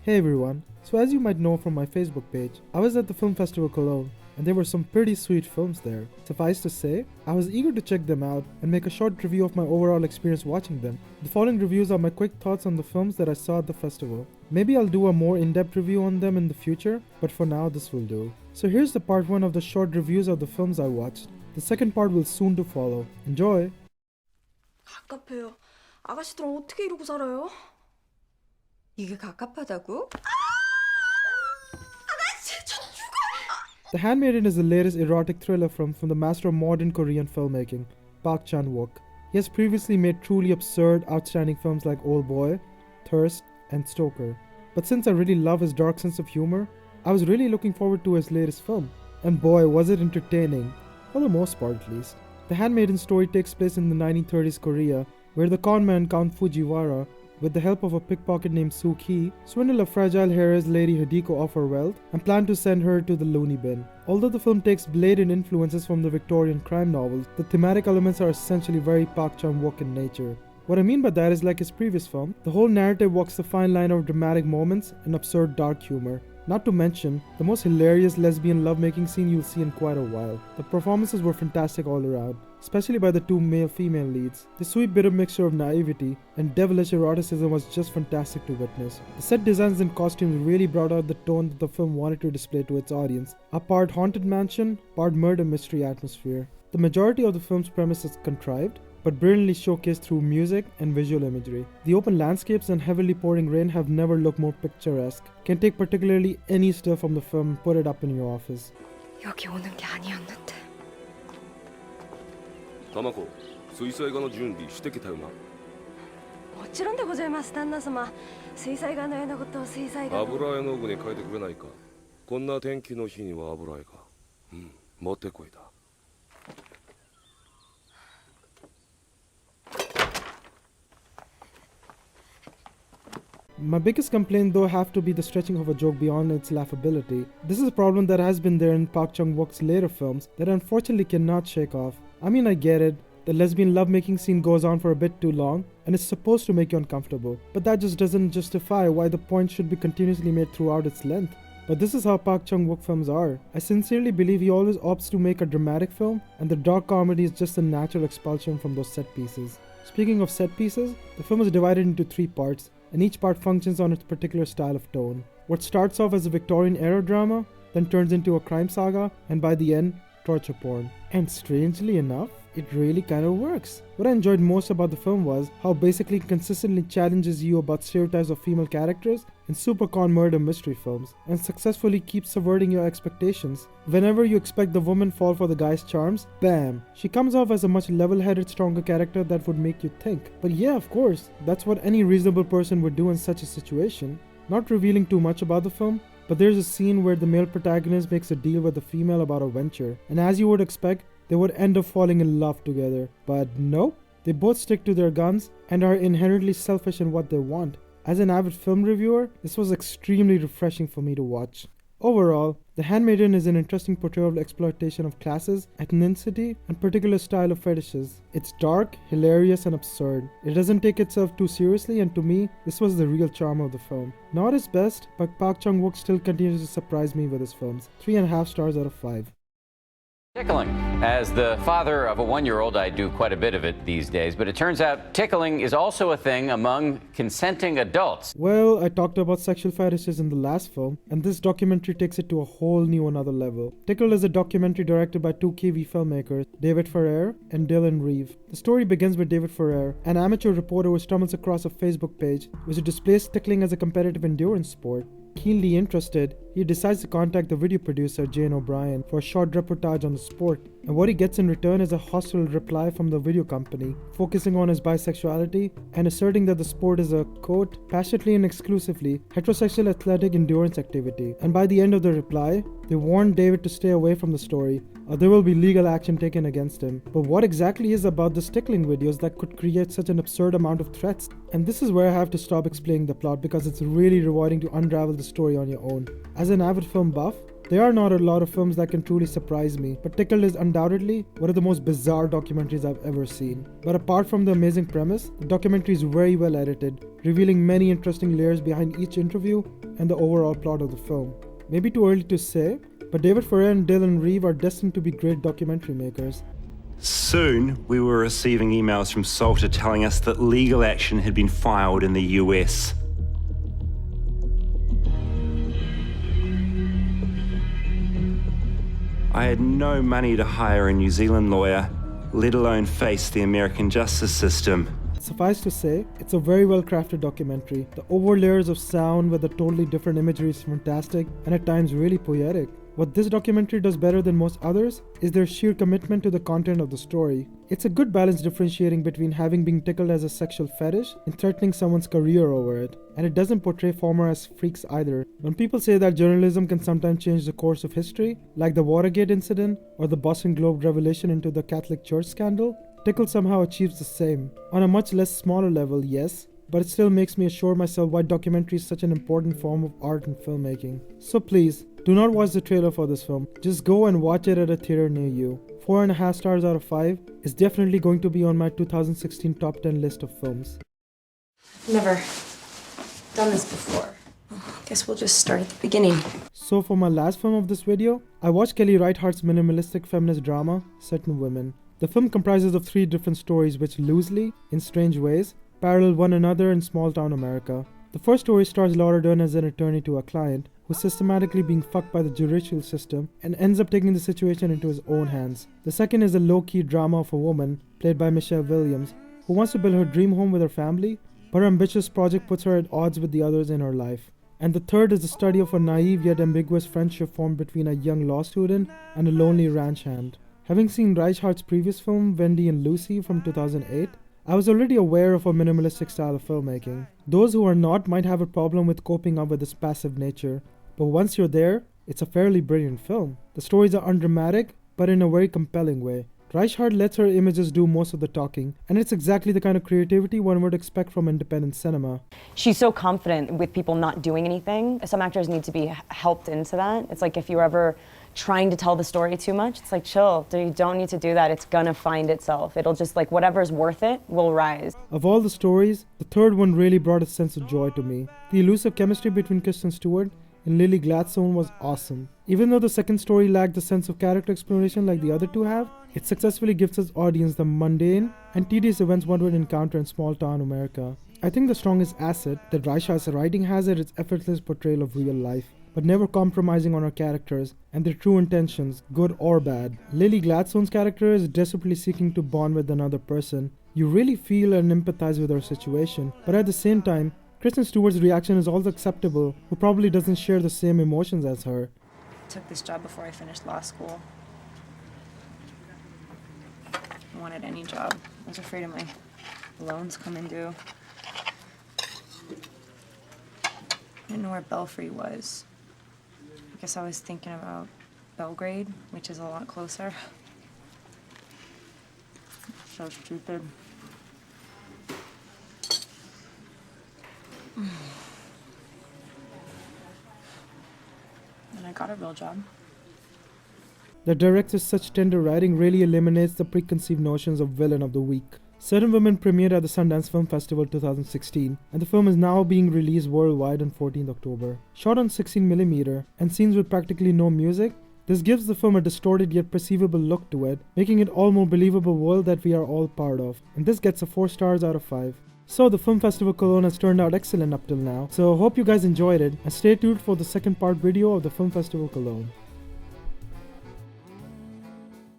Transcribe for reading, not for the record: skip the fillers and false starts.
Hey everyone, so as you might know from my Facebook page, I was at the film festival Cologne, and there were some pretty sweet films there. Suffice to say, I was eager to check them out and make a short review of my overall experience watching them. The following reviews are my quick thoughts on the films that I saw at the festival. Maybe I'll do a more in-depth review on them in the future, but for now this will do. So here's the part 1 of the short reviews of the films I watched. The second part will soon to follow. Enjoy! 갑갑해요. 아가씨들은 어떻게 이러고 살아요? 이게 갑갑하다고? The Handmaiden is the latest erotic thriller from the master of modern Korean filmmaking, Park Chan-wook. He has previously made truly absurd, outstanding films like Old Boy, Thirst, and Stoker. But since I really love his dark sense of humor, I was really looking forward to his latest film. And boy, was it entertaining, for the most part at least. The Handmaiden story takes place in the 1930s Korea, where the conman Count Fujiwara, with the help of a pickpocket named Soo-hee, swindle a fragile heiress Lady Hideko of her wealth and plan to send her to the loony bin. Although the film takes blatant influences from the Victorian crime novels, the thematic elements are essentially very Park Chan-wook in nature. What I mean by that is, like his previous film, the whole narrative walks the fine line of dramatic moments and absurd dark humor. Not to mention, the most hilarious lesbian lovemaking scene you'll see in quite a while. The performances were fantastic all around, especially by the two male-female leads. The sweet bitter mixture of naivety and devilish eroticism was just fantastic to witness. The set designs and costumes really brought out the tone that the film wanted to display to its audience, a part haunted mansion, part murder mystery atmosphere. The majority of the film's premise is contrived, but brilliantly showcased through music and visual imagery. The open landscapes and heavily pouring rain have never looked more picturesque. Can take particularly any still from the film and put it up in your office. 여기 오는 게 아니었는데. タマコ、水彩画の準備してきたよな。もちろんでございます、旦那様。水彩画の絵のことを水彩画の。油絵の具に描いてくれないか。こんな天気の日には油絵か。持ってこいだ。My biggest complaint though have to be the stretching of a joke beyond its laughability. This is a problem that has been there in Park Chan-wook's later films that I unfortunately cannot shake off. I mean, I get it, the lesbian lovemaking scene goes on for a bit too long and is supposed to make you uncomfortable, but that just doesn't justify why the point should be continuously made throughout its length. But this is how Park Chan-wook films are. I sincerely believe he always opts to make a dramatic film, and the dark comedy is just a natural expulsion from those set pieces. Speaking of set pieces, the film is divided into 3 parts, and each part functions on its particular style of tone. What starts off as a Victorian era drama, then turns into a crime saga, and by the end, torture porn. And strangely enough, it really kind of works. What I enjoyed most about the film was how basically consistently challenges you about stereotypes of female characters in supercon murder mystery films, and successfully keeps subverting your expectations. Whenever you expect the woman fall for the guy's charms, bam! She comes off as a much level-headed, stronger character that would make you think. But yeah, of course, that's what any reasonable person would do in such a situation. Not revealing too much about the film, but there's a scene where the male protagonist makes a deal with the female about a venture, and as you would expect, they would end up falling in love together. But nope, they both stick to their guns and are inherently selfish in what they want. As an avid film reviewer, this was extremely refreshing for me to watch. Overall, The Handmaiden is an interesting portrayal of exploitation of classes, ethnicity, and particular style of fetishes. It's dark, hilarious, and absurd. It doesn't take itself too seriously, and to me, this was the real charm of the film. Not his best, but Park Chan-wook still continues to surprise me with his films. 3.5 stars out of 5. Tickling. As the father of a 1-year-old, I do quite a bit of it these days, but it turns out tickling is also a thing among consenting adults. Well, I talked about sexual fetishes in the last film, and this documentary takes it to a whole new another level. Tickled is a documentary directed by 2 Kiwi filmmakers, David Ferrer and Dylan Reeve. The story begins with David Ferrer, an amateur reporter who stumbles across a Facebook page which displays tickling as a competitive endurance sport. Keenly interested, he decides to contact the video producer Jane O'Brien for a short reportage on the sport, and what he gets in return is a hostile reply from the video company, focusing on his bisexuality and asserting that the sport is a, quote, passionately and exclusively heterosexual athletic endurance activity. And by the end of the reply, they warn David to stay away from the story, or there will be legal action taken against him. But what exactly is about the tickling videos that could create such an absurd amount of threats? And this is where I have to stop explaining the plot, because it's really rewarding to unravel the story on your own. As an avid film buff, There are not a lot of films that can truly surprise me, but Tickled is undoubtedly one of the most bizarre documentaries I've ever seen. But apart from the amazing premise, the documentary is very well edited, revealing many interesting layers behind each interview and the overall plot of the film. Maybe too early to say, but David Ferrer and Dylan Reeve are destined to be great documentary makers. Soon, we were receiving emails from Salter telling us that legal action had been filed in the US. I had no money to hire a New Zealand lawyer, let alone face the American justice system. Suffice to say, it's a very well crafted documentary. The over layers of sound with the totally different imagery is fantastic and at times really poetic. What this documentary does better than most others is their sheer commitment to the content of the story. It's a good balance differentiating between having been tickled as a sexual fetish and threatening someone's career over it. And it doesn't portray former as freaks either. When people say that journalism can sometimes change the course of history, like the Watergate incident or the Boston Globe revelation into the Catholic Church scandal, Tickled somehow achieves the same. On a much less smaller level, yes, but it still makes me assure myself why documentary is such an important form of art and filmmaking. So please, do not watch the trailer for this film. Just go and watch it at a theater near you. 4.5 stars out of 5 is definitely going to be on my 2016 top 10 list of films. Never done this before. Guess we'll just start at the beginning. So for my last film of this video, I watched Kelly Reichardt's minimalistic feminist drama, Certain Women. The film comprises of 3 different stories which loosely, in strange ways, parallel one another in small-town America. The first story stars Laura Dern as an attorney to a client who's systematically being fucked by the judicial system and ends up taking the situation into his own hands. The second is a low-key drama of a woman, played by Michelle Williams, who wants to build her dream home with her family, but her ambitious project puts her at odds with the others in her life. And the third is the study of a naive yet ambiguous friendship formed between a young law student and a lonely ranch hand. Having seen Reichardt's previous film, Wendy and Lucy from 2008, I was already aware of a minimalistic style of filmmaking. Those who are not might have a problem with coping up with its passive nature, but once you're there, it's a fairly brilliant film. The stories are undramatic, but in a very compelling way. Reichardt lets her images do most of the talking, and it's exactly the kind of creativity one would expect from independent cinema. She's so confident with people not doing anything. Some actors need to be helped into that. It's like if you're ever trying to tell the story too much, it's like, chill, you don't need to do that. It's gonna find itself. It'll just, like, whatever's worth it will rise. Of all the stories, the third one really brought a sense of joy to me. The elusive chemistry between Kristen Stewart and Lily Gladstone was awesome. Even though the second story lacked the sense of character exploration like the other two have, it successfully gives its audience the mundane and tedious events one would encounter in small-town America. I think the strongest asset that Reichardt's writing has is its effortless portrayal of real life, but never compromising on her characters and their true intentions, good or bad. Lily Gladstone's character is desperately seeking to bond with another person. You really feel and empathize with her situation, but at the same time, Kristen Stewart's reaction is also acceptable, who probably doesn't share the same emotions as her. I took this job before I finished law school. I wanted any job. I was afraid of my loans coming due. I didn't know where Belfry was. I guess I was thinking about Belgrade, which is a lot closer. So stupid. And I got a real job. The director's such tender writing really eliminates the preconceived notions of villain of the week. Certain Women premiered at the Sundance Film Festival 2016, and the film is now being released worldwide on 14th October. Shot on 16mm and scenes with practically no music, this gives the film a distorted yet perceivable look to it, making it all more believable world that we are all part of. And this gets a 4 stars out of 5. So the Film Festival Cologne has turned out excellent up till now, so hope you guys enjoyed it, and stay tuned for the second part video of the Film Festival Cologne.